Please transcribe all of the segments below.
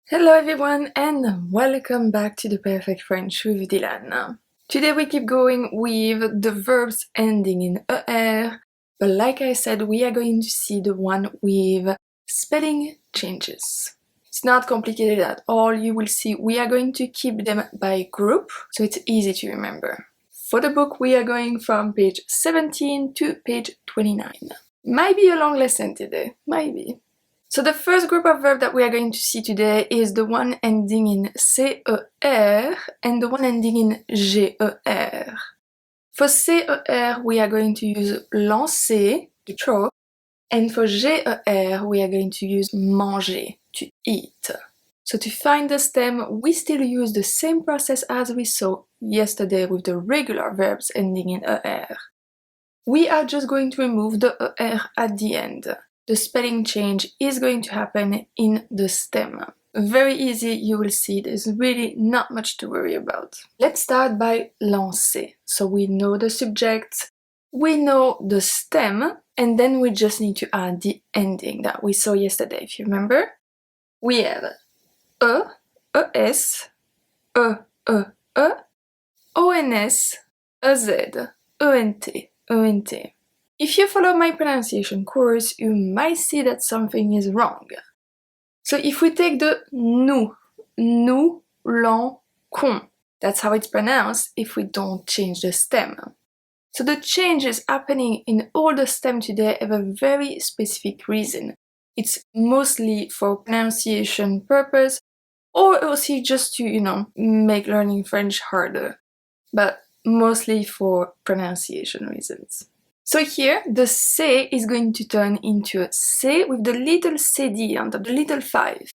Hello everyone and welcome back to the Perfect French with Dylan. Today we keep going with the verbs ending in ER, but like I said, we are going to see the one with spelling changes. It's not complicated at all. You will see we are going to keep them by group, so it's easy to remember. For the book, we are going from page 17 to page 29. Might be a long lesson today, might be. So the first group of verbs that we are going to see today is the one ending in CER and the one ending in GER. For CER, we are going to use lancer, to throw, and for GER, we are going to use manger, to eat. So to find the stem, we still use the same process as we saw yesterday with the regular verbs ending in ER. We are just going to remove the ER at the end. The spelling change is going to happen in the stem. Very easy, you will see, there's really not much to worry about. Let's start by lancer. So we know the subject, we know the stem, and then we just need to add the ending that we saw yesterday, if you remember. We have E, ES, E, E, E, ONS, EZ, ENT, ENT. If you follow my pronunciation course, you might see that something is wrong. So if we take the nous, l'on, qu'on, that's how it's pronounced if we don't change the stem. So the changes happening in all the stem today have a very specific reason. It's mostly for pronunciation purpose, or also just to, make learning French harder, but mostly for pronunciation reasons. So here, the C is going to turn into a C with the little CD on top, the little 5.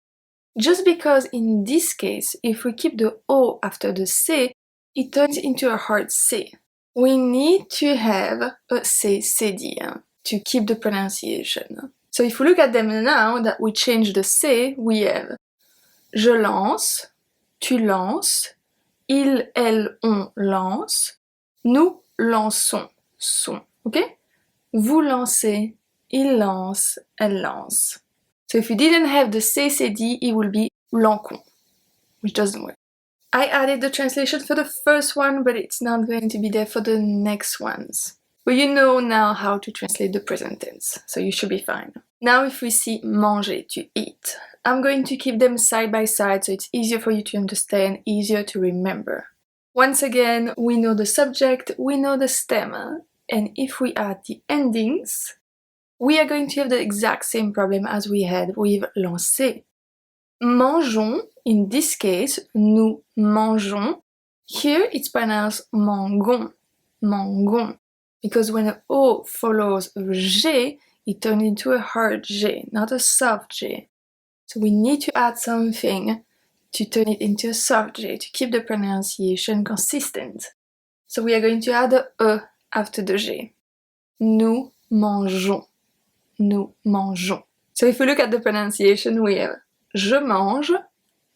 Just because in this case, if we keep the O after the C, it turns into a hard C. We need to have a C, CD to keep the pronunciation. So if we look at them now that we change the C, we have je lance, tu lances, il, elle, on lance, nous lançons, son. Okay? Vous lancez, il lance, elle lance. So if we didn't have the CCD, it will be l'encon, which doesn't work. I added the translation for the first one, but it's not going to be there for the next ones. But you know now how to translate the present tense, so you should be fine. Now if we see manger, to eat, I'm going to keep them side by side so it's easier for you to understand, easier to remember. Once again, we know the subject, we know the stem, and if we add the endings, we are going to have the exact same problem as we had with lancer. Mangeons, in this case, nous mangeons. Here it's pronounced mangon, mangon. Because when an O follows a G, it turns into a hard G, not a soft G. So we need to add something to turn it into a soft G, to keep the pronunciation consistent. So we are going to add a E after the G. Nous mangeons. Nous mangeons. So if we look at the pronunciation, we have je mange,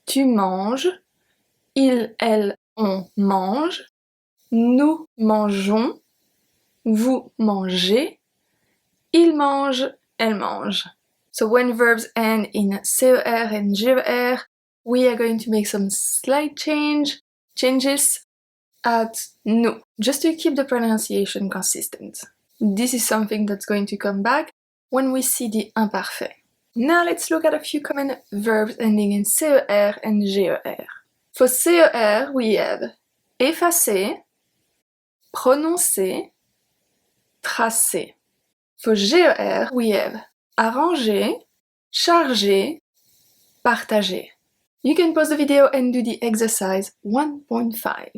tu manges, il, elle, on mange, nous mangeons, vous mangez, il mange, elle mange. So when verbs end in CER and GER, we are going to make some slight changes at nous, just to keep the pronunciation consistent. This is something that's going to come back when we see the imparfait. Now let's look at a few common verbs ending in CER and GER. For CER, we have effacer, prononcer, tracer. For GER, we have arranger, charger, partager. You can pause the video and do the exercise 1.5.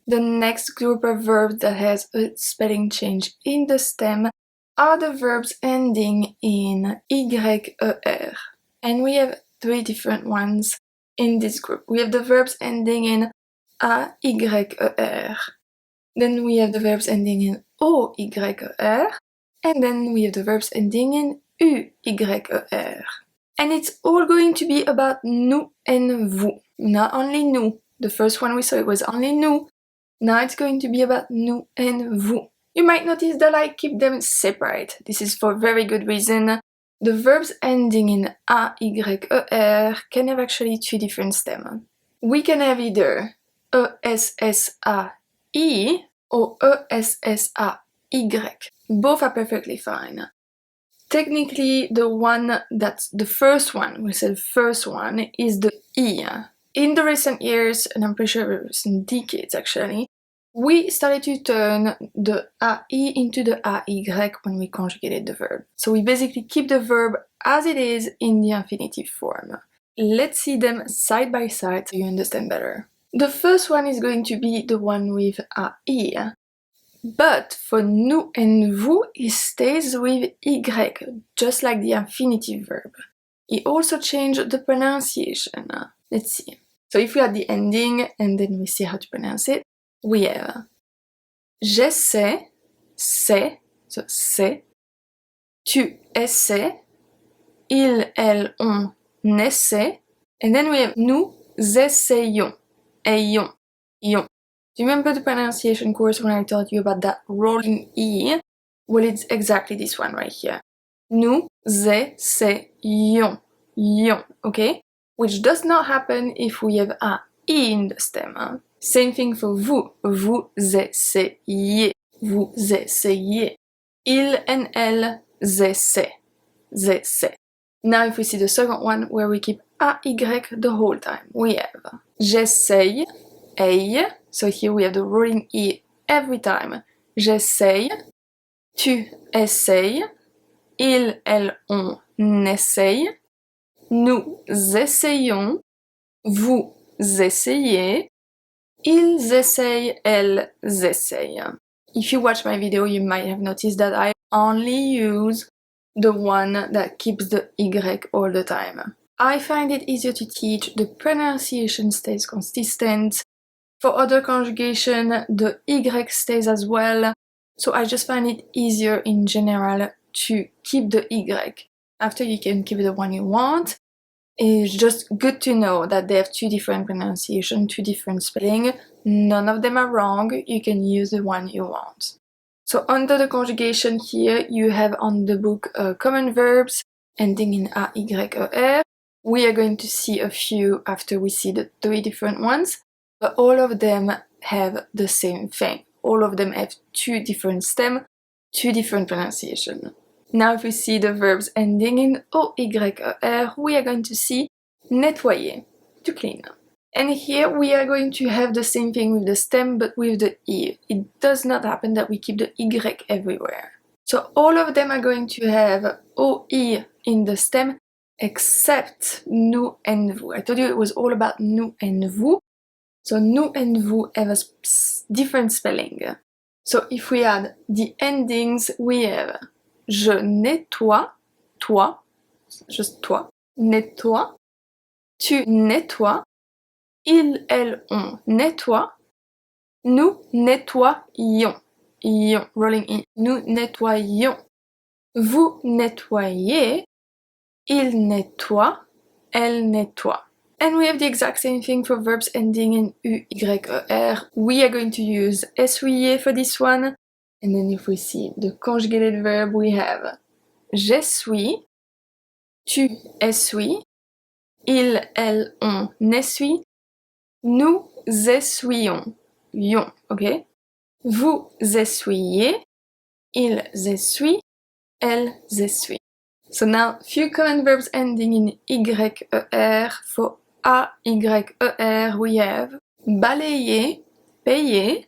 The next group of verbs that has a spelling change in the stem are the verbs ending in YER. And we have 3 different ones in this group. We have the verbs ending in AYER. Then we have the verbs ending in OYER. And then we have the verbs ending in UYER. And it's all going to be about nous and vous. Not only nous. The first one we saw, it was only nous. Now it's going to be about nous and vous. You might notice that I keep them separate. This is for very good reason. The verbs ending in A, Y, ER can have actually two different stems. We can have either ESSAI or ESSAY. Both are perfectly fine. Technically, the first one, we said first one, is the E. In the recent years, and I'm pretty sure recent decades actually, we started to turn the AI into the AY when we conjugated the verb. So we basically keep the verb as it is in the infinitive form. Let's see them side by side so you understand better. The first one is going to be the one with AI. But for nous and vous, it stays with Y, just like the infinitive verb. He also changed the pronunciation. Let's see. So if we add the ending and then we see how to pronounce it, we have j'essaie, c'est, so c'est, tu essaies, il, elle, on essaie, and then we have nous essayons, ayons, ions. Do you remember the pronunciation course when I told you about that rolling E? Well, it's exactly this one right here. Nous essayons, ions, okay? Which does not happen if we have a I in the stem. Same thing for vous. Vous essayez, vous essayez. Il and elle essaient, essaient. Now if we see the second one where we keep AY the whole time, we have j'essaye, aille. So here we have the rolling E every time. J'essaye, tu essayes, il, elle, on essaye, nous essayons, vous essayez, ils essayent, elles essayent. If you watch my video, you might have noticed that I only use the one that keeps the Y all the time. I find it easier to teach, the pronunciation stays consistent. For other conjugation, the Y stays as well, so I just find it easier in general to keep the Y. After you can keep the one you want. It's just good to know that they have two different pronunciation, two different spelling. None of them are wrong, you can use the one you want. So under the conjugation here, you have on the book common verbs ending in A, Y, ER. We are going to see a few after we see the three different ones. But all of them have the same thing. All of them have two different stems, two different pronunciation. Now if we see the verbs ending in OYER, we are going to see nettoyer, to clean. And here we are going to have the same thing with the stem but with the E. It does not happen that we keep the Y everywhere. So all of them are going to have OE in the stem except nous and vous. I told you it was all about nous and vous. So nous and vous have a different spelling. So if we add the endings, we have je nettoie, toi, just toi, nettoie, tu nettoies, il, elle, on nettoie, nous nettoyons, ions, rolling in, nous nettoyons, vous nettoyez, il nettoie, elle nettoie. And we have the exact same thing for verbs ending in UYER. We are going to use essuyer for this one. And then if we see the conjugated verb, we have j'essuie, tu essuies, il, elle, on essuie, nous essuyons, ions, okay? Vous essuyez, ils essuient, elles essuient. So now, few common verbs ending in YER. For AYER, we have balayer, payer.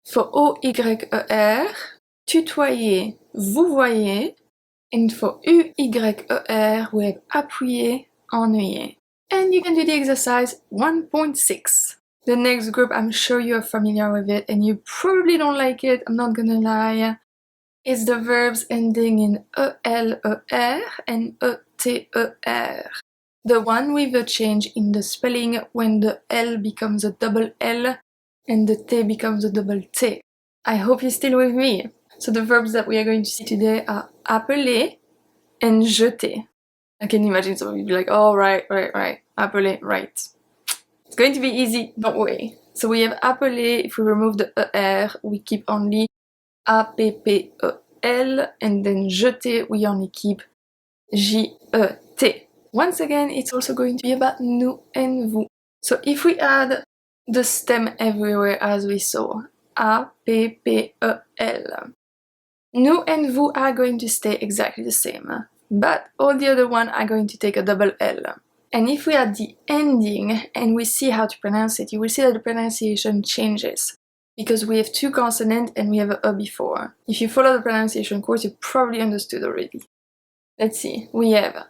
For OYER, tutoyer, vous voyez. And for UYER, we have appuyer, ennuyer. And you can do the exercise 1.6. The next group, I'm sure you're familiar with it and you probably don't like it, I'm not gonna lie. It's the verbs ending in ELER and ETER. The one with a change in the spelling when the L becomes a double L and the T becomes a double T. I hope you're still with me. So the verbs that we are going to see today are appeler and jeter. I can imagine some of you be like, oh, right. Appeler, right. It's going to be easy, don't worry. So we have appeler, if we remove the ER, we keep only APPEL, and then jeter, we only keep J-E-T. Once again, it's also going to be about nous and vous. So if we add the stem everywhere as we saw, A-P-P-E-L, nous and vous are going to stay exactly the same, but all the other one are going to take a double L. And if we add the ending and we see how to pronounce it, you will see that the pronunciation changes because we have two consonants and we have a before. If you follow the pronunciation course, you probably understood already. Let's see, we have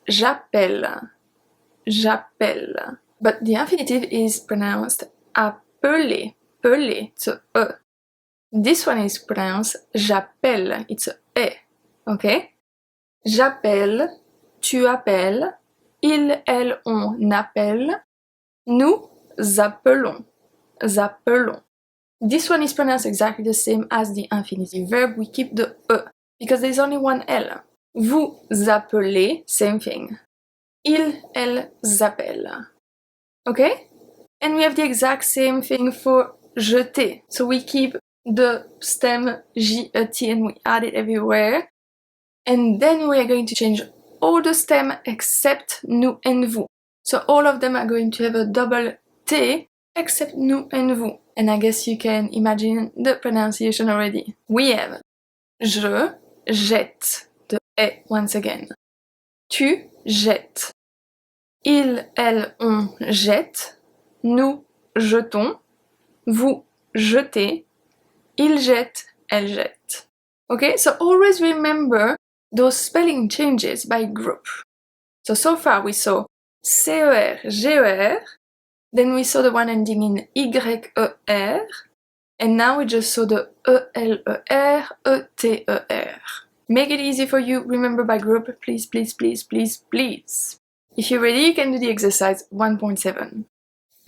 j'appelle, j'appelle, but the infinitive is pronounced appeler, peler, it's a E. This one is pronounced j'appelle, it's a E, okay? J'appelle, tu appelles, il, elle, on appelle, nous appelons, appelons. This one is pronounced exactly the same as the infinitive verb, we keep the E, because there's only one L. Vous appelez, same thing. Il, elle appellent. Okay? And we have the exact same thing for jeter. So we keep the stem J-E-T and we add it everywhere. And then we are going to change all the stem except nous and vous. So all of them are going to have a double T except nous and vous. And I guess you can imagine the pronunciation already. We have je jette, the E once again. Tu jettes. Il, elle, on jette. Nous jetons. Vous jetez. Il jette, elle jette. Okay, so always remember those spelling changes by group. So far we saw C-E-R, G-E-R, then we saw the one ending in Y-E-R, and now we just saw the E-L-E-R, E-T-E-R. Make it easy for you, remember by group, please, please, please, please, please. If you're ready, you can do the exercise 1.7.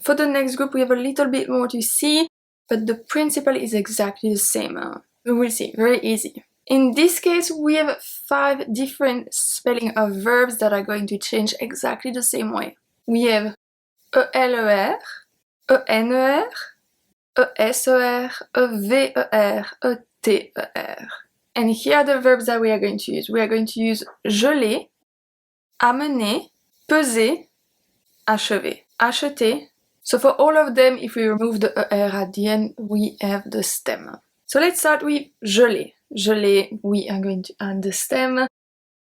For the next group, we have a little bit more to see, but the principle is exactly the same. We will see, very easy. In this case, we have 5 different spelling of verbs that are going to change exactly the same way. We have E-L-E-R, E-N-E-R, E-S-E-R, E-V-E-R, E-T-E-R. And here are the verbs that we are going to use. We are going to use geler, amener, peser, achever, acheter. So for all of them, if we remove the ER at the end, we have the stem. So let's start with geler. Geler, we are going to add the stem,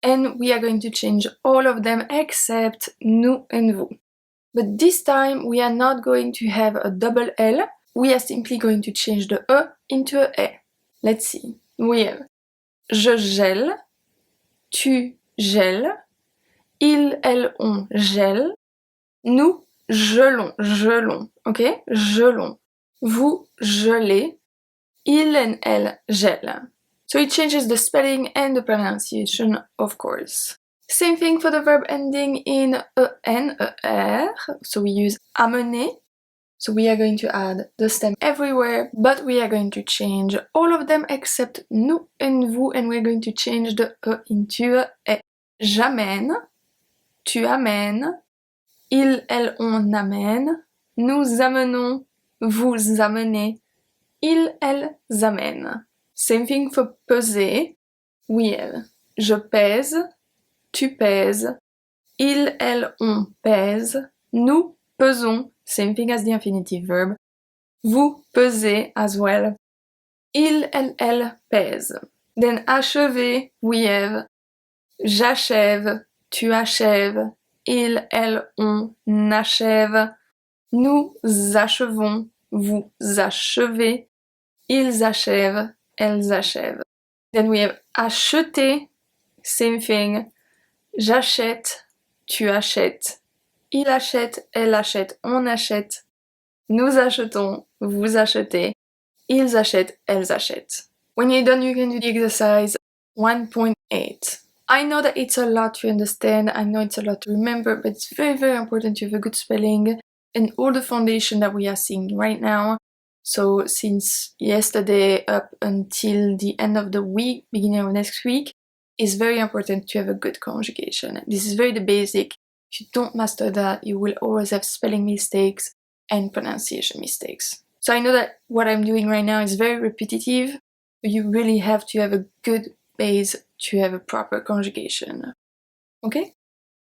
and we are going to change all of them except nous and vous. But this time, we are not going to have a double L, we are simply going to change the E into a E. Let's see. We have je gèle, tu gèles, il, elle, on gèle, nous gelons, gelons, ok? Gelons. Vous gelez, il and elle gèlent. So it changes the spelling and the pronunciation, of course. Same thing for the verb ending in en, er. So we use amener. So we are going to add the stem everywhere, but we are going to change all of them except nous and vous, and we're going to change the E into a E. J'amène, tu amènes, il, elle, on amène, nous amenons, vous amenez, il, elles amènent. Same thing for peser. We have je pèse, tu pèses, il, elle, on pèse, nous pesons, same thing as the infinitive verb, vous pesez as well, il, elle pèse. Then achever, we have j'achève, tu achèves, il, elle, on achève, nous achevons, vous achevez, ils achèvent, elles achèvent. Then we have acheter, same thing, j'achète, tu achètes, il achète, elle achète, on achète, nous achetons, vous achetez, ils achètent, elles achètent. When you're done, you can do the exercise 1.8. I know that it's a lot to understand, I know it's a lot to remember, but it's very, very important to have a good spelling and all the foundation that we are seeing right now. So since yesterday up until the end of the week, beginning of next week, it's very important to have a good conjugation. This is very the basic. If you don't master that, you will always have spelling mistakes and pronunciation mistakes. So I know that what I'm doing right now is very repetitive, but you really have to have a good base to have a proper conjugation. Okay?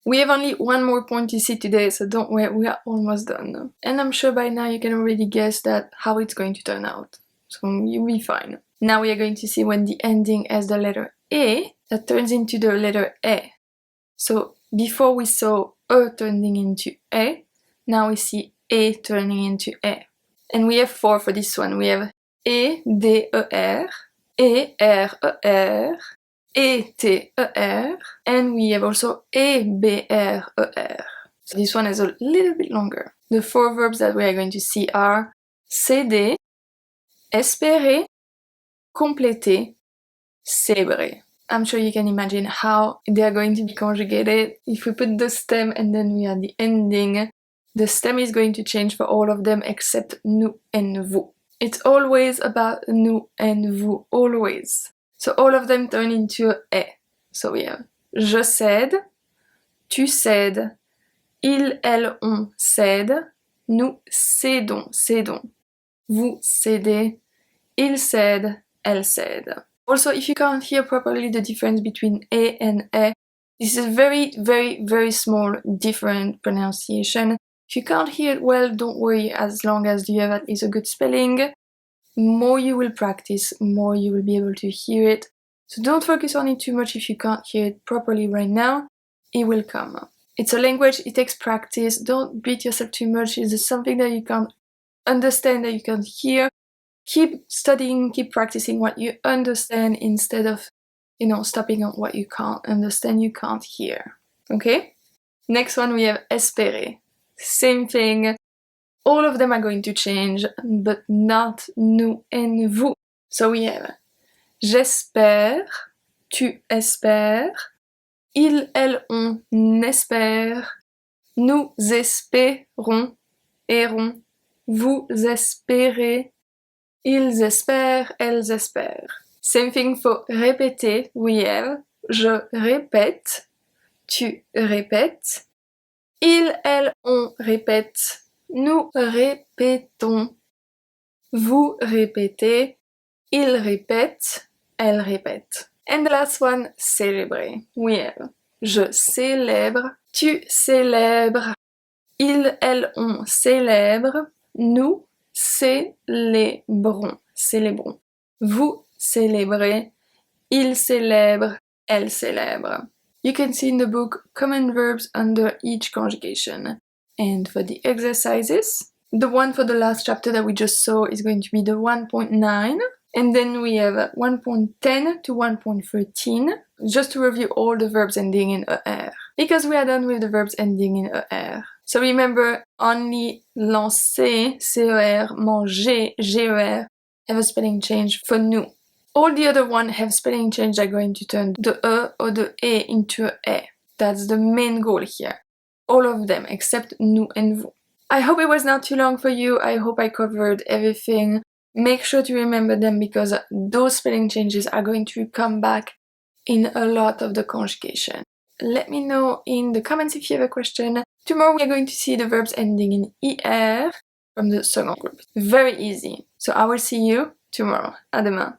We have only one more point to see today, so don't worry, we are almost done. And I'm sure by now you can already guess that how it's going to turn out. So you'll be fine. Now we are going to see when the ending has the letter E, that turns into the letter E. So before we saw E turning into E, now we see E turning into E. And we have 4 for this one. We have E, D, E, R, E, R, E, R, E, T, E, R, and we have also E, B, R, E, R. So this one is a little bit longer. The 4 verbs that we are going to see are céder, espérer, compléter, célébrer. I'm sure you can imagine how they are going to be conjugated. If we put the stem and then we add the ending, the stem is going to change for all of them except nous and vous. It's always about nous and vous, always. So all of them turn into E. So we have je cède, tu cèdes, ils, elles, on cède, nous cédons, cédons, vous cédez, ils cèdent, elles cèdent. Also, if you can't hear properly the difference between E and E, this is a very small different pronunciation. If you can't hear it well, don't worry, as long as you have at least a good spelling. More you will practice, more you will be able to hear it. So don't focus on it too much if you can't hear it properly right now. It will come. It's a language, it takes practice. Don't beat yourself too much. If there's something that you can't understand, that you can't hear, keep studying, keep practicing what you understand instead of, stopping on what you can't understand, you can't hear. Okay? Next one we have espérer. Same thing. All of them are going to change, but not nous and vous. So we have j'espère, tu espères, ils, elles, on espère, nous espérons, errons, vous espérez, ils espèrent, elles espèrent. Same thing for répéter, we have je répète, tu répètes, ils, elles, on répète, nous répétons, vous répétez, ils répètent, elles répètent. And the last one, célébrer. We have je célèbre, tu célèbres, ils, elles, on célèbre, nous célébrons, célébrons. Vous célébrez, ils célèbrent, elles célèbrent. You can see in the book common verbs under each conjugation. And for the exercises, the one for the last chapter that we just saw is going to be the 1.9. And then we have 1.10 to 1.13, just to review all the verbs ending in ER. Because we are done with the verbs ending in ER. So remember, only lancer, CER, manger, GER, have a spelling change for nous. All the other ones have spelling change that are going to turn the E or the E into a E. That's the main goal here. All of them, except nous and vous. I hope it was not too long for you. I hope I covered everything. Make sure to remember them because those spelling changes are going to come back in a lot of the conjugation. Let me know in the comments if you have a question. Tomorrow we are going to see the verbs ending in ER from the second group. Very easy. So I will see you tomorrow. À demain.